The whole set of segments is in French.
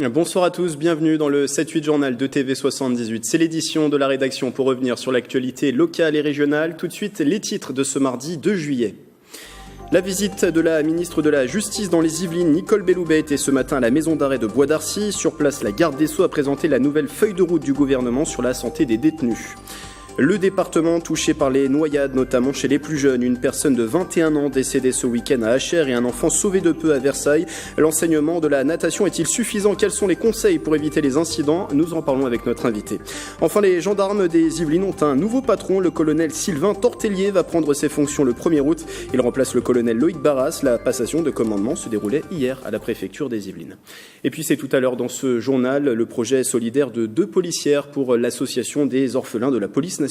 Bonsoir à tous, bienvenue dans le 7-8 journal de TV78. C'est l'édition de la rédaction pour revenir sur l'actualité locale et régionale. Tout de suite, les titres de ce mardi 2 juillet. La visite de la ministre de la Justice dans les Yvelines, Nicole Belloubet, était ce matin à la maison d'arrêt de Bois d'Arcy. Sur place, la garde des Sceaux a présenté la nouvelle feuille de route du gouvernement sur la santé des détenus. Le département touché par les noyades, notamment chez les plus jeunes. Une personne de 21 ans décédée ce week-end à Achères et un enfant sauvé de peu à Versailles. L'enseignement de la natation est-il suffisant? Quels sont les conseils pour éviter les incidents? Nous en parlons avec notre invité. Enfin, les gendarmes des Yvelines ont un nouveau patron. Le colonel Sylvain Tortellier va prendre ses fonctions le 1er août. Il remplace le colonel Loïc Barras. La passation de commandement se déroulait hier à la préfecture des Yvelines. Et puis c'est tout à l'heure dans ce journal le projet solidaire de 2 policières pour l'association des orphelins de la police nationale.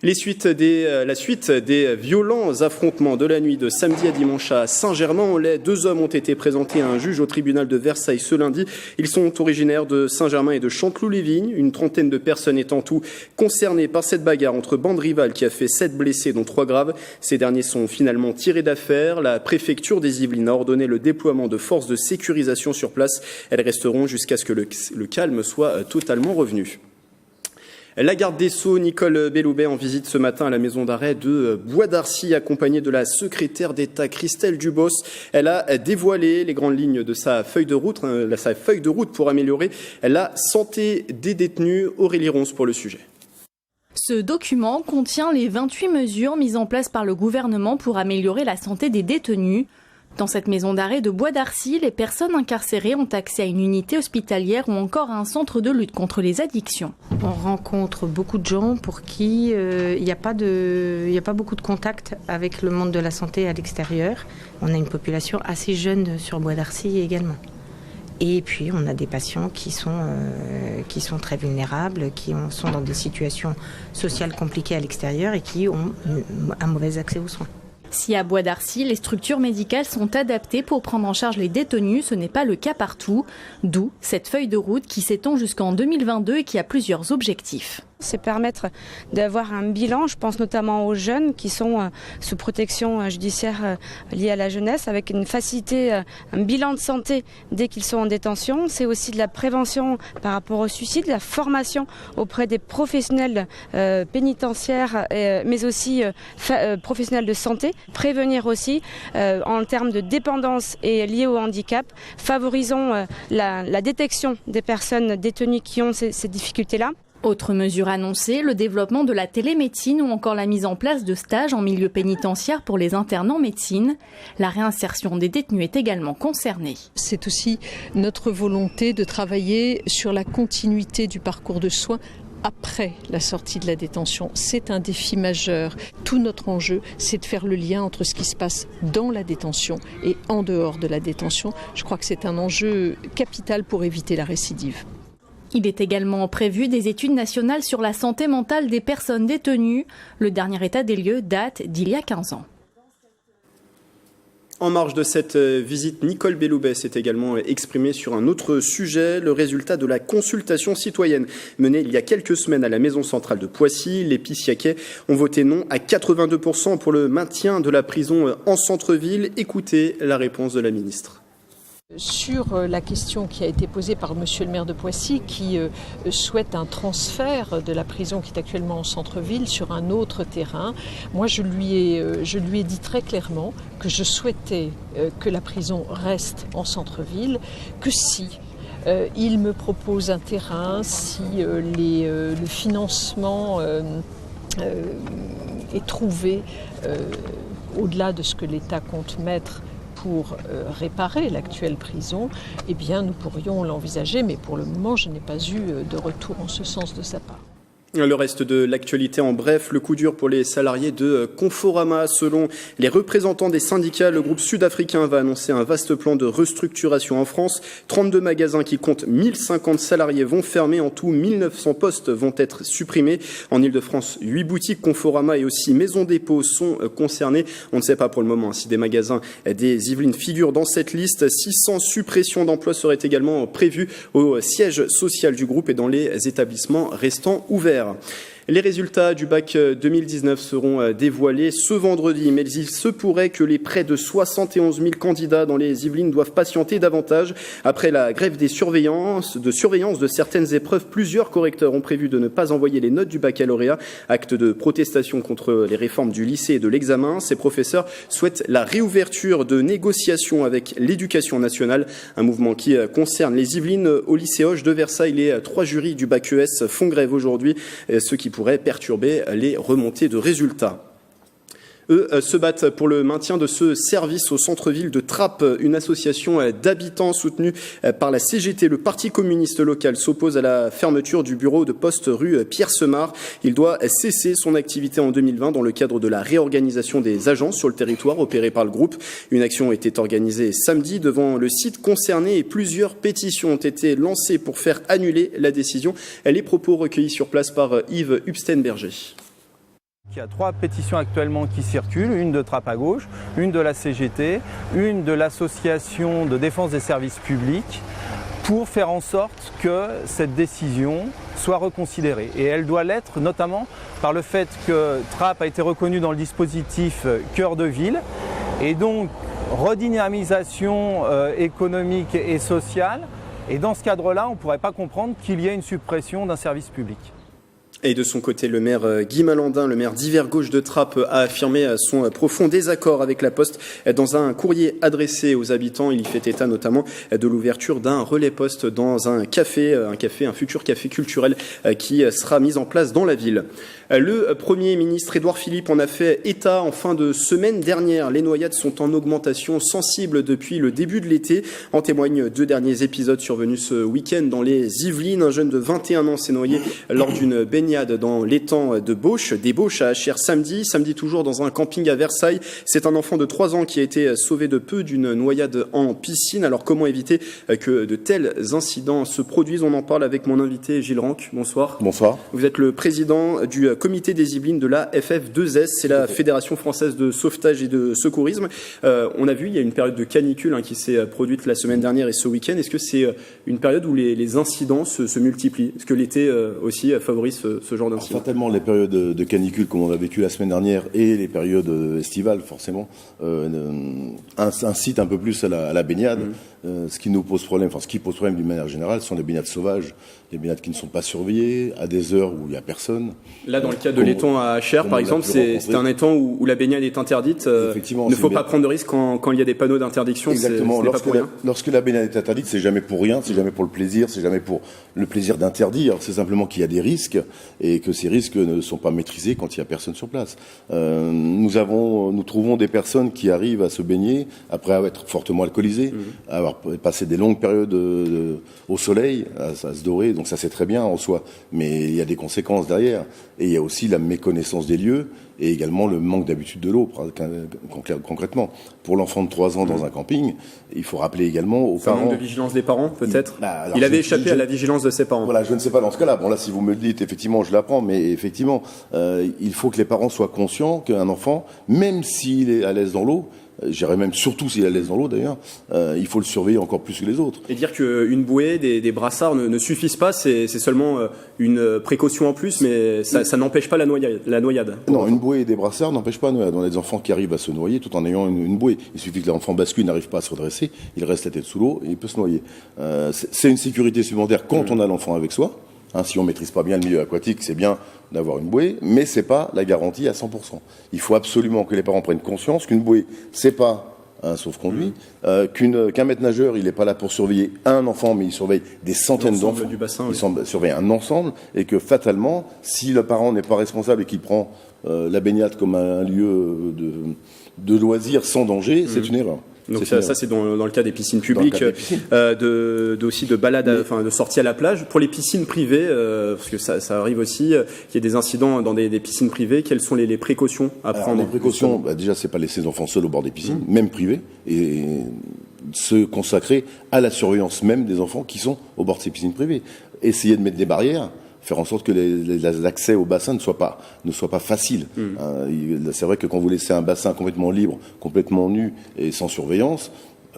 La suite des violents affrontements de la nuit de samedi à dimanche à Saint-Germain-en-Laye. 2 hommes ont été présentés à un juge au tribunal de Versailles ce lundi. Ils sont originaires de Saint-Germain et de Chanteloup-les-Vignes. Une trentaine de personnes est en tout concernées par cette bagarre entre bandes rivales qui a fait 7 blessés, dont 3 graves. Ces derniers sont finalement tirés d'affaire. La préfecture des Yvelines a ordonné le déploiement de forces de sécurisation sur place. Elles resteront jusqu'à ce que le calme soit totalement revenu. La garde des Sceaux, Nicole Belloubet, en visite ce matin à la maison d'arrêt de Bois d'Arcy, accompagnée de la secrétaire d'État Christelle Dubos. Elle a dévoilé les grandes lignes de sa feuille de route pour améliorer la santé des détenus. Aurélie Ronce pour le sujet. Ce document contient les 28 mesures mises en place par le gouvernement pour améliorer la santé des détenus. Dans cette maison d'arrêt de Bois d'Arcy, les personnes incarcérées ont accès à une unité hospitalière ou encore à un centre de lutte contre les addictions. On rencontre beaucoup de gens pour qui il n'y a pas beaucoup de contact avec le monde de la santé à l'extérieur. On a une population assez jeune sur Bois d'Arcy également. Et puis on a des patients qui sont très vulnérables, qui sont dans des situations sociales compliquées à l'extérieur et qui ont un mauvais accès aux soins. Si à Bois d'Arcy, les structures médicales sont adaptées pour prendre en charge les détenus, ce n'est pas le cas partout. D'où cette feuille de route qui s'étend jusqu'en 2022 et qui a plusieurs objectifs. C'est permettre d'avoir un bilan, je pense notamment aux jeunes qui sont sous protection judiciaire liée à la jeunesse, avec une facilité, un bilan de santé dès qu'ils sont en détention. C'est aussi de la prévention par rapport au suicide, la formation auprès des professionnels pénitentiaires, mais aussi professionnels de santé. Prévenir aussi en termes de dépendance et lié au handicap. Favorisons la détection des personnes détenues qui ont ces difficultés-là. Autre mesure annoncée, le développement de la télémédecine ou encore la mise en place de stages en milieu pénitentiaire pour les internes en médecine. La réinsertion des détenus est également concernée. C'est aussi notre volonté de travailler sur la continuité du parcours de soins après la sortie de la détention. C'est un défi majeur. Tout notre enjeu, c'est de faire le lien entre ce qui se passe dans la détention et en dehors de la détention. Je crois que c'est un enjeu capital pour éviter la récidive. Il est également prévu des études nationales sur la santé mentale des personnes détenues. Le dernier état des lieux date d'il y a 15 ans. En marge de cette visite, Nicole Belloubet s'est également exprimée sur un autre sujet, le résultat de la consultation citoyenne menée il y a quelques semaines à la maison centrale de Poissy. Les Pissiacais ont voté non à 82% pour le maintien de la prison en centre-ville. Écoutez la réponse de la ministre. Sur la question qui a été posée par monsieur le maire de Poissy qui souhaite un transfert de la prison qui est actuellement en centre-ville sur un autre terrain, moi je lui ai dit très clairement que je souhaitais que la prison reste en centre-ville, que si il me propose un terrain, si le financement est trouvé au-delà de ce que l'État compte mettre pour réparer l'actuelle prison, eh bien nous pourrions l'envisager, mais pour le moment je n'ai pas eu de retour en ce sens de sa part. Le reste de l'actualité en bref, le coup dur pour les salariés de Conforama. Selon les représentants des syndicats, le groupe sud-africain va annoncer un vaste plan de restructuration en France. 32 magasins qui comptent 1050 salariés vont fermer. En tout, 1900 postes vont être supprimés. En Ile-de-France, 8 boutiques Conforama et aussi Maison Dépôt sont concernées. On ne sait pas pour le moment si des magasins des Yvelines figurent dans cette liste. 600 suppressions d'emplois seraient également prévues au siège social du groupe et dans les établissements restants ouverts. Les résultats du bac 2019 seront dévoilés ce vendredi, mais il se pourrait que les près de 71 000 candidats dans les Yvelines doivent patienter davantage. Après la grève des surveillances de certaines épreuves, plusieurs correcteurs ont prévu de ne pas envoyer les notes du baccalauréat. Acte de protestation contre les réformes du lycée et de l'examen. Ces professeurs souhaitent la réouverture de négociations avec l'éducation nationale, un mouvement qui concerne les Yvelines. Au lycée Hoche de Versailles, les 3 jurys du bac ES font grève aujourd'hui, ce qui pourrait perturber les remontées de résultats. Eux se battent pour le maintien de ce service au centre-ville de Trappes. Une association d'habitants soutenue par la CGT, le Parti communiste local, s'oppose à la fermeture du bureau de poste rue Pierre-Semard. Il doit cesser son activité en 2020 dans le cadre de la réorganisation des agences sur le territoire opérée par le groupe. Une action était organisée samedi devant le site concerné et plusieurs pétitions ont été lancées pour faire annuler la décision. Les propos recueillis sur place par Yves Hubstenberger. Il y a 3 pétitions actuellement qui circulent, une de Trappes à gauche, une de la CGT, une de l'association de défense des services publics, pour faire en sorte que cette décision soit reconsidérée. Et elle doit l'être notamment par le fait que Trappes a été reconnue dans le dispositif cœur de ville, et donc redynamisation économique et sociale. Et dans ce cadre-là, on ne pourrait pas comprendre qu'il y ait une suppression d'un service public. Et de son côté, le maire Guy Malandin, le maire d'Hiver Gauche de Trappes, a affirmé son profond désaccord avec la Poste. Dans un courrier adressé aux habitants, il y fait état notamment de l'ouverture d'un relais Poste dans un futur café culturel qui sera mis en place dans la ville. Le Premier ministre Édouard Philippe en a fait état en fin de semaine dernière. Les noyades sont en augmentation sensible depuis le début de l'été. En témoignent 2 derniers épisodes survenus ce week-end dans les Yvelines. Un jeune de 21 ans s'est noyé lors d'une baignade dans l'étang de Beauche, des Beauches à Achères samedi toujours dans un camping à Versailles. C'est un enfant de 3 ans qui a été sauvé de peu d'une noyade en piscine. Alors comment éviter que de tels incidents se produisent? On en parle avec mon invité Gilles Ranck. Bonsoir. Bonsoir. Vous êtes le président du comité des Yvelines de la FF2S, c'est la Fédération française de sauvetage et de secourisme. On a vu, il y a une période de canicule qui s'est produite la semaine dernière et ce week-end. Est-ce que c'est une période où les incidents se multiplient? Est-ce que l'été aussi favorise ce genre d'incidents? Fatalement, les périodes de canicule, comme on a vécu la semaine dernière, et les périodes estivales, forcément, incitent un peu plus à la baignade. Ce qui nous pose problème, ce qui pose problème d'une manière générale, ce sont les baignades sauvages, les baignades qui ne sont pas surveillées, à des heures où il n'y a personne. Là, dans le cas de l'étang à Achères, par exemple, c'est un étang où la baignade est interdite. Il ne faut pas prendre de risque quand il y a des panneaux d'interdiction. Exactement. Pas pour rien. Lorsque la baignade est interdite, c'est jamais pour rien, c'est jamais pour le plaisir, c'est jamais pour le plaisir d'interdire. C'est simplement qu'il y a des risques et que ces risques ne sont pas maîtrisés quand il n'y a personne sur place. Nous trouvons des personnes qui arrivent à se baigner après être fortement alcoolisées, avoir passé des longues périodes au soleil, à se dorer, donc ça c'est très bien en soi, mais il y a des conséquences derrière. Et il y a aussi la méconnaissance des lieux et également le manque d'habitude de l'eau, concrètement. Pour l'enfant de 3 ans dans un camping, il faut rappeler également aux parents... manque de vigilance des parents, peut-être il avait échappé à la vigilance de ses parents. Voilà, je ne sais pas dans ce cas-là. Bon, là, si vous me le dites, effectivement, je l'apprends, mais effectivement, il faut que les parents soient conscients qu'un enfant, même s'il est à l'aise dans l'eau, j'irais même surtout s'il est à l'aise dans l'eau d'ailleurs, il faut le surveiller encore plus que les autres. Et dire qu'une bouée, des brassards ne suffisent pas, c'est seulement une précaution en plus, mais ça n'empêche pas la noyade. Non, une bouée et des brassards n'empêchent pas la noyade. On a des enfants qui arrivent à se noyer tout en ayant une bouée. Il suffit que l'enfant bascule, n'arrive pas à se redresser, il reste la tête sous l'eau et il peut se noyer. C'est une sécurité supplémentaire quand on a l'enfant avec soi. Si on maîtrise pas bien le milieu aquatique, c'est bien d'avoir une bouée, mais c'est pas la garantie à 100%. Il faut absolument que les parents prennent conscience qu'une bouée, c'est pas un sauf-conduit, qu'un maître nageur, il n'est pas là pour surveiller un enfant, mais il surveille des centaines d'enfants. Du bassin, il surveille un ensemble, et que fatalement, si le parent n'est pas responsable et qu'il prend la baignade comme un lieu de loisir sans danger, c'est une erreur. Donc ça c'est dans le cas des piscines publiques, aussi de balades, de sorties à la plage. Pour les piscines privées, parce que ça arrive aussi, qu'il y ait des incidents dans des piscines privées, quelles sont les précautions à prendre? Les précautions, déjà c'est pas laisser les enfants seuls au bord des piscines, même privées, et se consacrer à la surveillance même des enfants qui sont au bord de ces piscines privées. Essayer de mettre des barrières, faire en sorte que l'accès au bassin ne soit pas facile. C'est vrai que quand vous laissez un bassin complètement libre, complètement nu et sans surveillance,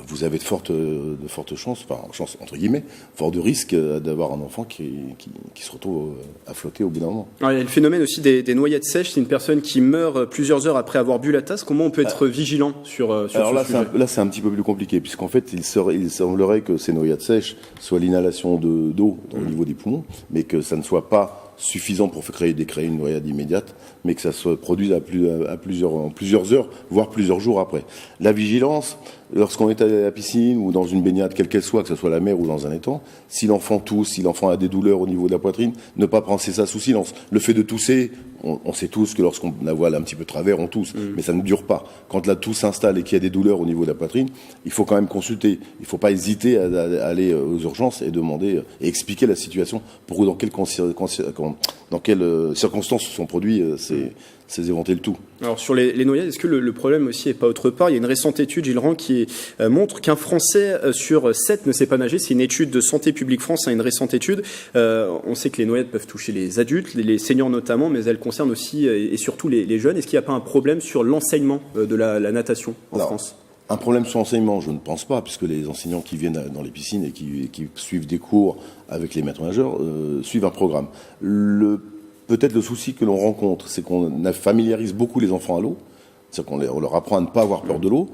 vous avez de fortes chances, enfin chance entre guillemets, fort de risque d'avoir un enfant qui se retrouve à flotter au bout d'un moment. Alors, il y a le phénomène aussi des noyades sèches. C'est une personne qui meurt plusieurs heures après avoir bu la tasse. Comment on peut être vigilant sur alors ce sujet? là, c'est un petit peu plus compliqué, puisqu'en fait, il semblerait que ces noyades sèches soient l'inhalation d'eau au niveau des poumons, mais que ça ne soit pas suffisant pour créer une noyade immédiate, mais que ça se produise en plusieurs heures, voire plusieurs jours après. La vigilance, lorsqu'on est à la piscine ou dans une baignade, quelle qu'elle soit, que ce soit la mer ou dans un étang, si l'enfant tousse, si l'enfant a des douleurs au niveau de la poitrine, ne pas penser ça sous silence. Le fait de tousser, on sait tous que lorsqu'on la voile un petit peu travers, on tousse, mais ça ne dure pas. Quand la toux s'installe et qu'il y a des douleurs au niveau de la poitrine, il faut quand même consulter. Il ne faut pas hésiter à aller aux urgences et demander et expliquer la situation pour dans quelles circonstances se sont produits ces éventuels tout. Alors sur les noyades, est-ce que le problème aussi n'est pas autre part? Il y a une récente étude, Gilles Rand, qui montre qu'un Français sur 7 ne sait pas nager. C'est une étude de Santé publique France, une récente étude. On sait que les noyades peuvent toucher les adultes, les seniors notamment, mais elles concernent aussi et surtout les jeunes. Est-ce qu'il n'y a pas un problème sur l'enseignement de la natation en France? Un problème sur l'enseignement, je ne pense pas, puisque les enseignants qui viennent dans les piscines et qui suivent des cours avec les maîtres nageurs suivent un programme. Peut-être le souci que l'on rencontre, c'est qu'on familiarise beaucoup les enfants à l'eau, c'est-à-dire qu'on leur apprend à ne pas avoir peur de l'eau,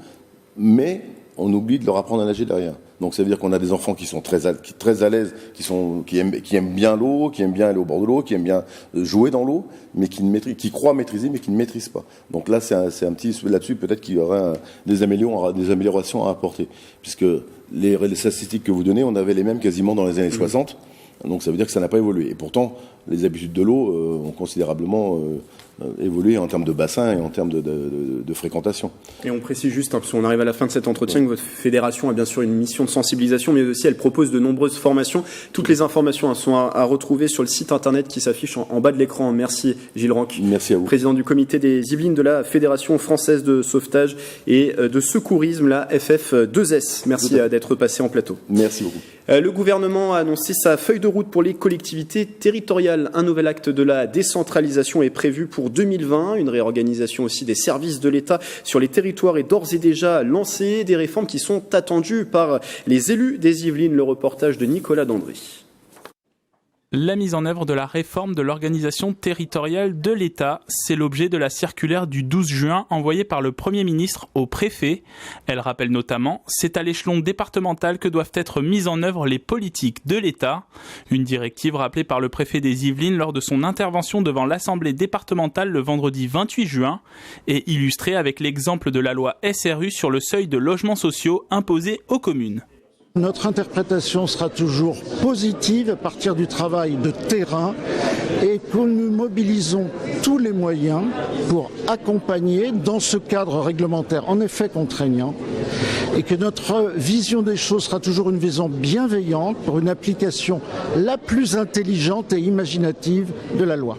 mais on oublie de leur apprendre à nager derrière. Donc ça veut dire qu'on a des enfants qui sont très à l'aise, qui aiment bien l'eau, qui aiment bien aller au bord de l'eau, qui aiment bien jouer dans l'eau, mais qui croient maîtriser, mais qui ne maîtrisent pas. Donc là, c'est un petit là-dessus, peut-être qu'il y aurait des améliorations à apporter, puisque les statistiques que vous donnez, on avait les mêmes quasiment dans les années 60. Donc ça veut dire que ça n'a pas évolué. Et pourtant, les habitudes de l'eau ont considérablement évolué en termes de bassin et en termes de fréquentation. Et on précise juste, parce qu'on arrive à la fin de cet entretien, que votre fédération a bien sûr une mission de sensibilisation, mais aussi elle propose de nombreuses formations. Toutes les informations sont à retrouver sur le site internet qui s'affiche en bas de l'écran. Merci Gilles Ranc. Merci à vous. Président du comité des Yvelines de la Fédération française de sauvetage et de secourisme, la FF2S. Merci d'être passé en plateau. Merci beaucoup. Le gouvernement a annoncé sa feuille de route pour les collectivités territoriales. Un nouvel acte de la décentralisation est prévu pour 2020. Une réorganisation aussi des services de l'État sur les territoires est d'ores et déjà lancée. Des réformes qui sont attendues par les élus des Yvelines. Le reportage de Nicolas Dandry. La mise en œuvre de la réforme de l'organisation territoriale de l'État, c'est l'objet de la circulaire du 12 juin envoyée par le Premier ministre au préfet. Elle rappelle notamment, c'est à l'échelon départemental que doivent être mises en œuvre les politiques de l'État. Une directive rappelée par le préfet des Yvelines lors de son intervention devant l'Assemblée départementale le vendredi 28 juin et illustrée avec l'exemple de la loi SRU sur le seuil de logements sociaux imposé aux communes. Notre interprétation sera toujours positive à partir du travail de terrain et que nous mobilisons tous les moyens pour accompagner dans ce cadre réglementaire en effet contraignant et que notre vision des choses sera toujours une vision bienveillante pour une application la plus intelligente et imaginative de la loi.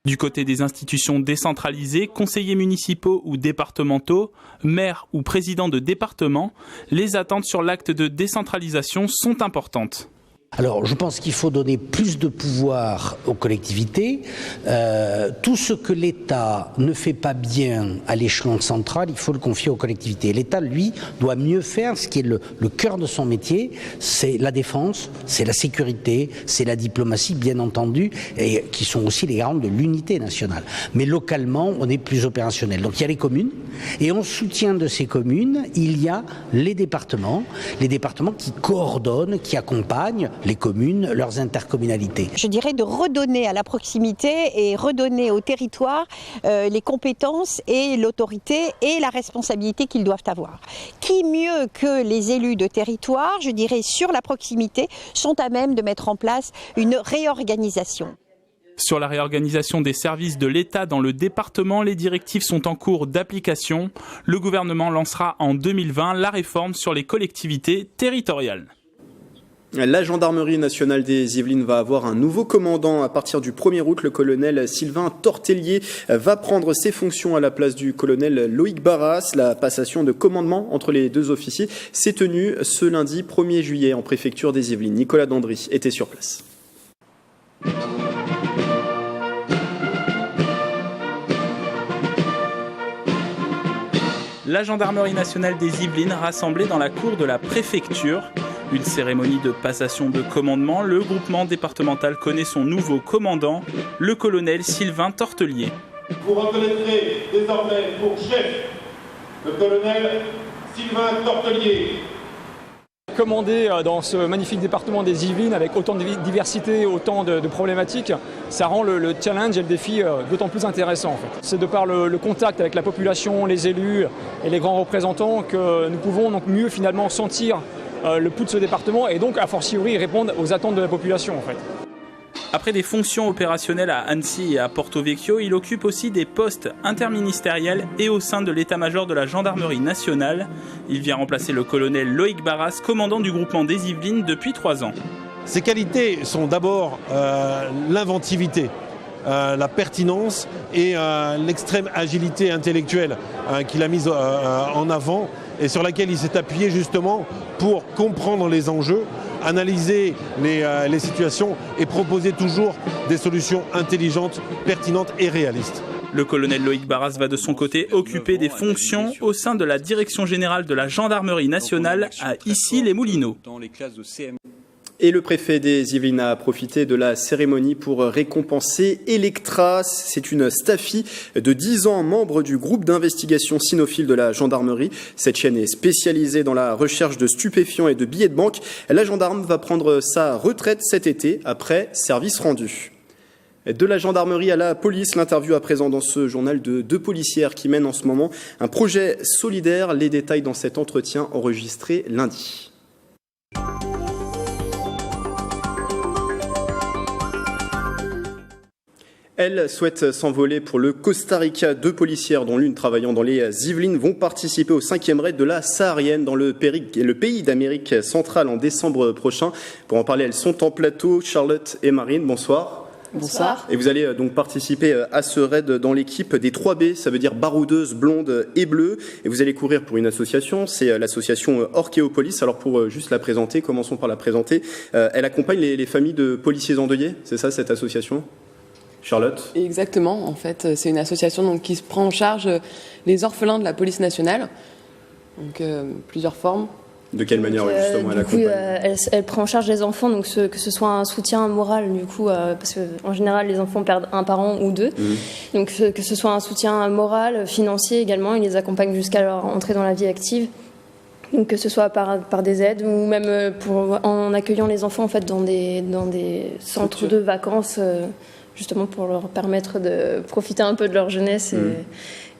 Du côté des institutions décentralisées, conseillers municipaux ou départementaux, maires ou présidents de département, les attentes sur l'acte de décentralisation sont importantes. Alors, je pense qu'il faut donner plus de pouvoir aux collectivités. Tout ce que l'État ne fait pas bien à l'échelon central, il faut le confier aux collectivités. L'État, lui, doit mieux faire ce qui est le cœur de son métier. C'est la défense, c'est la sécurité, c'est la diplomatie, bien entendu, et qui sont aussi les garants de l'unité nationale. Mais localement, on est plus opérationnel. Donc, il y a les communes, et en soutien de ces communes, il y a les départements qui coordonnent, qui accompagnent les communes, leurs intercommunalités. Je dirais de redonner à la proximité et redonner au territoire les compétences et l'autorité et la responsabilité qu'ils doivent avoir. Qui mieux que les élus de territoire, je dirais sur la proximité, sont à même de mettre en place une réorganisation. Sur la réorganisation des services de l'État dans le département, les directives sont en cours d'application. Le gouvernement lancera en 2020 la réforme sur les collectivités territoriales. La gendarmerie nationale des Yvelines va avoir un nouveau commandant à partir du 1er août. Le colonel Sylvain Tortellier va prendre ses fonctions à la place du colonel Loïc Barras. La passation de commandement entre les deux officiers s'est tenue ce lundi 1er juillet en préfecture des Yvelines. Nicolas Dandry était sur place. La gendarmerie nationale des Yvelines rassemblée dans la cour de la préfecture. Une cérémonie de passation de commandement. Le groupement départemental connaît son nouveau commandant, le colonel Sylvain Tortelier. Vous reconnaîtrez désormais pour chef le colonel Sylvain Tortelier. Commander dans ce magnifique département des Yvelines avec autant de diversité, autant de problématiques, ça rend le challenge et le défi d'autant plus intéressant en fait. C'est de par le contact avec la population, les élus et les grands représentants que nous pouvons donc mieux finalement sentir le pouls de ce département et donc a fortiori répondre aux attentes de la population en fait. Après des fonctions opérationnelles à Annecy et à Porto Vecchio, il occupe aussi des postes interministériels et au sein de l'état-major de la gendarmerie nationale. Il vient remplacer le colonel Loïc Barras, commandant du groupement des Yvelines depuis 3 ans. Ses qualités sont d'abord l'inventivité, la pertinence et l'extrême agilité intellectuelle qu'il a mise en avant et sur laquelle il s'est appuyé justement pour comprendre les enjeux, analyser les situations et proposer toujours des solutions intelligentes, pertinentes et réalistes. Le colonel Loïc Barras va de son côté occuper des fonctions au sein de la direction générale de la gendarmerie nationale à Issy-les-Moulineaux. Et le préfet des Yvelines a profité de la cérémonie pour récompenser Electra. C'est une staffie de 10 ans, membre du groupe d'investigation cynophile de la gendarmerie. Cette chaîne est spécialisée dans la recherche de stupéfiants et de billets de banque. La gendarme va prendre sa retraite cet été après service rendu. De la gendarmerie à la police, l'interview à présent dans ce journal de 2 policières qui mènent en ce moment un projet solidaire. Les détails dans cet entretien enregistré lundi. Elles souhaitent s'envoler pour le Costa Rica. 2 policières, dont l'une travaillant dans les Yvelines, vont participer au 5e raid de la Saharienne dans le pays d'Amérique centrale en décembre prochain. Pour en parler, elles sont en plateau. Charlotte et Marine, bonsoir. Bonsoir. Et vous allez donc participer à ce raid dans l'équipe des 3B, ça veut dire baroudeuses, blondes et bleues. Et vous allez courir pour une association, c'est l'association Orchéopolis. Alors pour juste la présenter, commençons par la présenter. Elle accompagne les familles de policiers endeuillés, c'est ça cette association ? Charlotte ? Exactement, en fait, c'est une association donc, qui prend en charge les orphelins de la police nationale, donc plusieurs formes. De quelle manière justement elle accompagne ? Elle prend en charge les enfants, donc que ce soit un soutien moral du coup, parce qu'en général les enfants perdent un parent ou 2, donc que ce soit un soutien moral, financier également, il les accompagne jusqu'à leur entrée dans la vie active. Donc que ce soit par des aides ou même en accueillant les enfants en fait dans des centres de vacances. Justement pour leur permettre de profiter un peu de leur jeunesse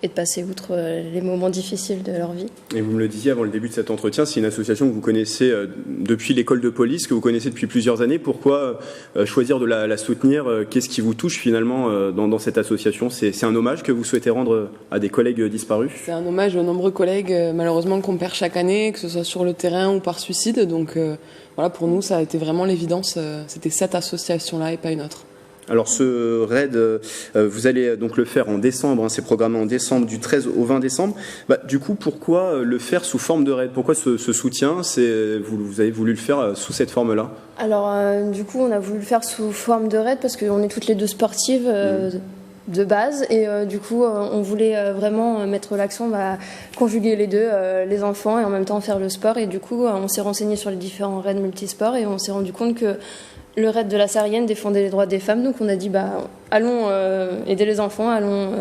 et de passer outre les moments difficiles de leur vie. Et vous me le disiez avant le début de cet entretien, c'est une association que vous connaissez depuis l'école de police, que vous connaissez depuis plusieurs années. Pourquoi choisir de la soutenir ? Qu'est-ce qui vous touche finalement dans cette association ? C'est un hommage que vous souhaitez rendre à des collègues disparus ? C'est un hommage aux nombreux collègues malheureusement qu'on perd chaque année, que ce soit sur le terrain ou par suicide. Donc voilà, pour nous ça a été vraiment l'évidence, c'était cette association-là et pas une autre. Alors ce raid, vous allez donc le faire en décembre, c'est programmé en décembre, du 13 au 20 décembre. Du coup, pourquoi le faire sous forme de raid ? Pourquoi ce soutien ? Vous avez voulu le faire sous cette forme-là ? Alors du coup, on a voulu le faire sous forme de raid parce qu'on est toutes les 2 sportives de base et du coup, on voulait vraiment mettre l'accent, conjuguer les 2, les enfants et en même temps faire le sport. Et du coup, on s'est renseigné sur les différents raids multisports et on s'est rendu compte que le raid de la Saharienne défendait les droits des femmes, donc on a dit allons aider les enfants, allons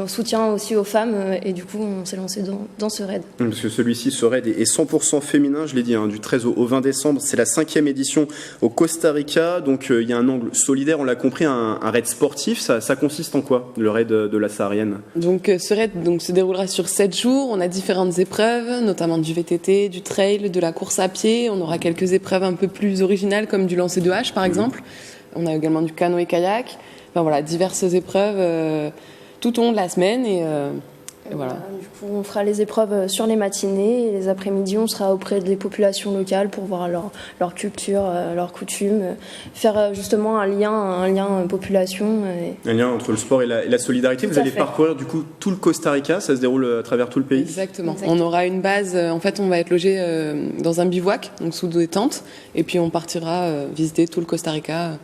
soutien aussi aux femmes, et du coup on s'est lancé dans ce raid. Parce que ce raid est 100% féminin, je l'ai dit, du 13 au 20 décembre, c'est la 5e édition au Costa Rica, donc il y a un angle solidaire, on l'a compris, un raid sportif, ça consiste en quoi, le raid de la Saharienne ? Donc ce raid se déroulera sur 7 jours, on a différentes épreuves, notamment du VTT, du trail, de la course à pied, on aura quelques épreuves un peu plus originales comme du lancer de hache par exemple, on a également du canoë-kayak, diverses épreuves tout au long de la semaine et voilà. Du coup, on fera les épreuves sur les matinées et les après-midi, on sera auprès des populations locales pour voir leur culture, leurs coutumes, faire justement un lien population. Un lien entre le sport et la solidarité. Vous allez parcourir du coup tout le Costa Rica, ça se déroule à travers tout le pays ? Exactement. On aura une base, en fait on va être logé dans un bivouac, donc sous des tentes, et puis on partira visiter tout le Costa Rica.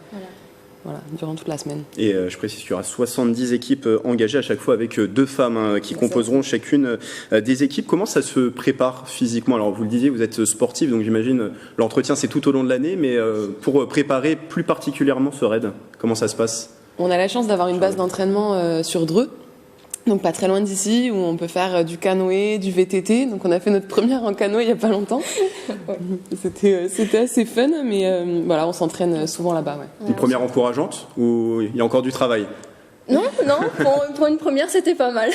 durant toute la semaine. Et je précise qu'il y aura 70 équipes engagées à chaque fois avec 2 femmes qui composeront chacune des équipes. Comment ça se prépare physiquement? Alors vous le disiez, vous êtes sportif, donc j'imagine l'entretien c'est tout au long de l'année, mais pour préparer plus particulièrement ce raid, comment ça se passe? On a la chance d'avoir une base d'entraînement sur Dreux, donc pas très loin d'ici, où on peut faire du canoë, du VTT. Donc on a fait notre première en canoë il n'y a pas longtemps. C'était assez fun, mais voilà, on s'entraîne souvent là-bas. Ouais. Une première encourageante ou il y a encore du travail? Non, pour une première, c'était pas mal.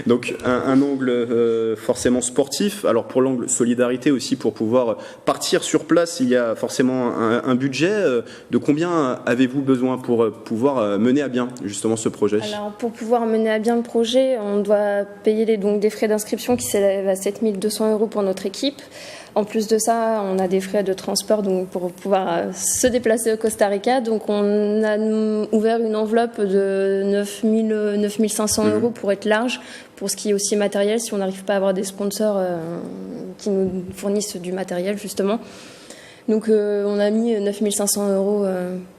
Donc un angle forcément sportif. Alors pour l'angle solidarité aussi, pour pouvoir partir sur place, il y a forcément un budget. De combien avez-vous besoin pour pouvoir mener à bien justement ce projet? Alors pour pouvoir mener à bien le projet, on doit payer des frais d'inscription qui s'élèvent à 7 200 € pour notre équipe. En plus de ça, on a des frais de transport donc pour pouvoir se déplacer au Costa Rica. Donc on a ouvert une enveloppe de 9 500 € pour être large, pour ce qui est aussi matériel, si on n'arrive pas à avoir des sponsors qui nous fournissent du matériel justement. Donc on a mis 9 500 €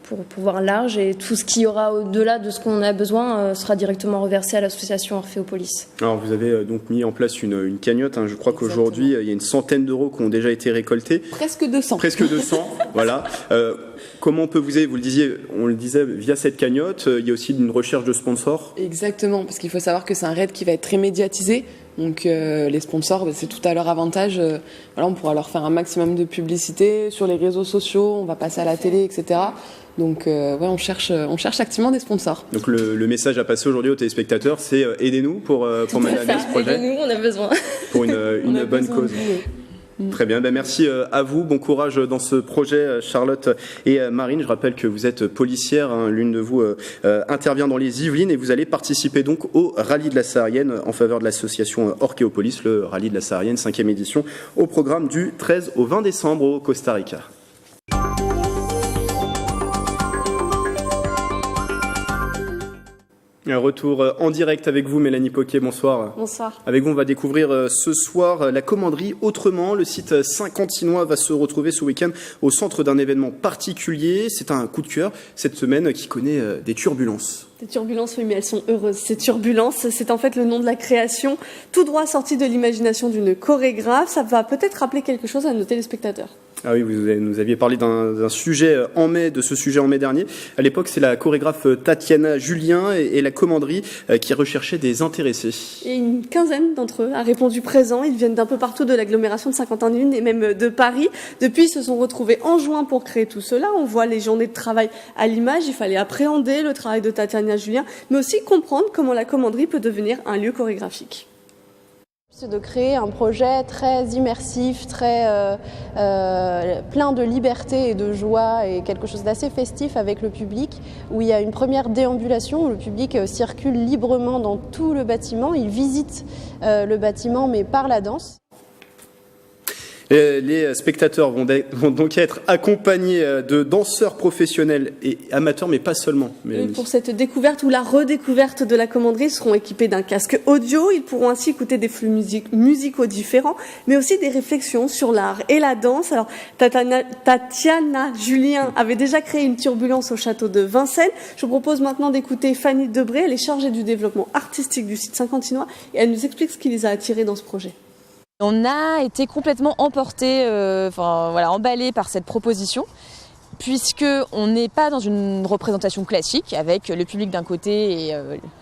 pour pouvoir large, et tout ce qu'il y aura au-delà de ce qu'on a besoin sera directement reversé à l'association Orphéopolis. Alors vous avez donc mis en place une cagnotte, je crois qu'aujourd'hui il y a une centaine d'euros qui ont déjà été récoltés. Presque 200. Presque 200, voilà. Comment on peut vous le disiez, on le disait, via cette cagnotte, il y a aussi une recherche de sponsors? Exactement, parce qu'il faut savoir que c'est un raid qui va être très médiatisé. Donc les sponsors, c'est tout à leur avantage. Voilà, on pourra leur faire un maximum de publicité sur les réseaux sociaux, on va passer à la télé, etc. Donc on cherche activement des sponsors. Donc le message à passer aujourd'hui aux téléspectateurs, c'est aidez-nous pour mener à bien ce projet. Aidez-nous, on a besoin. Pour une bonne cause. Très bien, merci à vous, bon courage dans ce projet Charlotte et Marine. Je rappelle que vous êtes policière, l'une de vous intervient dans les Yvelines et vous allez participer donc au rallye de la Saharienne en faveur de l'association Orphéopolis, le rallye de la Saharienne 5e édition, au programme du 13 au 20 décembre au Costa Rica. Un retour en direct avec vous, Mélanie Poquet, bonsoir. Bonsoir. Avec vous, on va découvrir ce soir la commanderie autrement. Le site Saint-Cantinois va se retrouver ce week-end au centre d'un événement particulier. C'est un coup de cœur cette semaine qui connaît des turbulences. Des turbulences, oui, mais elles sont heureuses. Ces turbulences, c'est en fait le nom de la création, tout droit sorti de l'imagination d'une chorégraphe. Ça va peut-être rappeler quelque chose à nos téléspectateurs. Ah oui, vous nous aviez parlé d'un sujet en mai, de ce sujet en mai dernier. À l'époque, c'est la chorégraphe Tatiana Julien et la commanderie qui recherchaient des intéressés. Et une quinzaine d'entre eux a répondu présent. Ils viennent d'un peu partout de l'agglomération de Saint-Quentin-des-Nunez et même de Paris. Depuis, ils se sont retrouvés en juin pour créer tout cela. On voit les journées de travail à l'image. Il fallait appréhender le travail de Tatiana Julien, mais aussi comprendre comment la commanderie peut devenir un lieu chorégraphique. C'est de créer un projet très immersif, très plein de liberté et de joie et quelque chose d'assez festif avec le public, où il y a une première déambulation où le public circule librement dans tout le bâtiment. Il visite le bâtiment mais par la danse. Les spectateurs vont donc être accompagnés de danseurs professionnels et amateurs, mais pas seulement. Et pour cette découverte ou la redécouverte de la commanderie, ils seront équipés d'un casque audio. Ils pourront ainsi écouter des flux musicaux différents, mais aussi des réflexions sur l'art et la danse. Alors, Tatiana Julien avait déjà créé une turbulence au château de Vincennes. Je vous propose maintenant d'écouter Fanny Debré. Elle est chargée du développement artistique du site Saint-Quentinois et elle nous explique ce qui les a attirés dans ce projet. On a été complètement emportés, emballés par cette proposition, puisqu'on n'est pas dans une représentation classique avec le public d'un côté et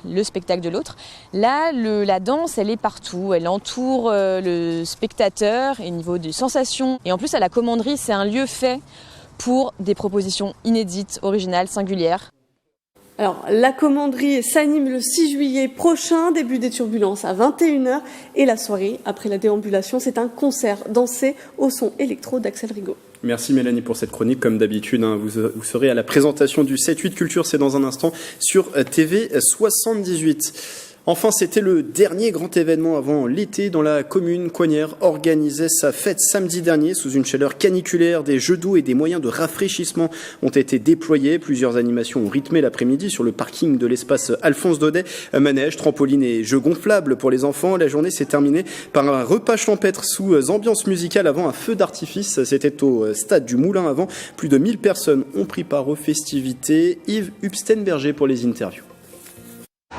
le spectacle de l'autre. Là, la danse, elle est partout, elle entoure le spectateur au niveau des sensations. Et en plus, à la commanderie, c'est un lieu fait pour des propositions inédites, originales, singulières. Alors, la commanderie s'anime le 6 juillet prochain, début des turbulences à 21h. Et la soirée, après la déambulation, c'est un concert dansé au son électro d'Axel Rigaud. Merci Mélanie pour cette chronique. Comme d'habitude, vous serez à la présentation du 7-8 Culture, c'est dans un instant, sur TV 78. Enfin, c'était le dernier grand événement avant l'été dans la commune. Coignères organisait sa fête samedi dernier sous une chaleur caniculaire. Des jeux d'eau et des moyens de rafraîchissement ont été déployés. Plusieurs animations ont rythmé l'après-midi sur le parking de l'espace Alphonse Daudet. Manège, trampoline et jeux gonflables pour les enfants. La journée s'est terminée par un repas champêtre sous ambiance musicale avant un feu d'artifice. C'était au stade du Moulin avant. Plus de 1000 personnes ont pris part aux festivités. Yves Hubstenberger pour les interviews.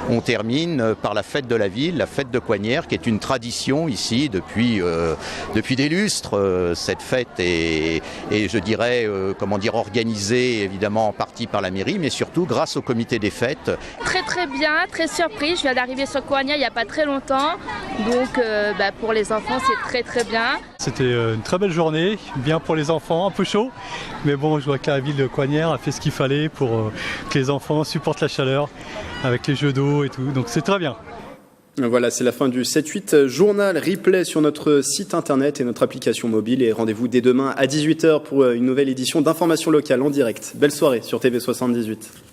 On termine par la fête de la ville, la fête de Coignères, qui est une tradition ici depuis des lustres. Cette fête est je dirais, organisée évidemment en partie par la mairie, mais surtout grâce au comité des fêtes. Très très bien, très surpris. Je viens d'arriver sur Coignères il n'y a pas très longtemps, donc pour les enfants c'est très très bien. C'était une très belle journée, bien pour les enfants, un peu chaud, mais bon, je vois que la ville de Coignères a fait ce qu'il fallait pour que les enfants supportent la chaleur avec les jeux d'eau et tout, donc c'est très bien. Voilà, c'est la fin du 7-8 journal replay sur notre site internet et notre application mobile. Et rendez-vous dès demain à 18h pour une nouvelle édition d'information locale en direct. Belle soirée sur TV78.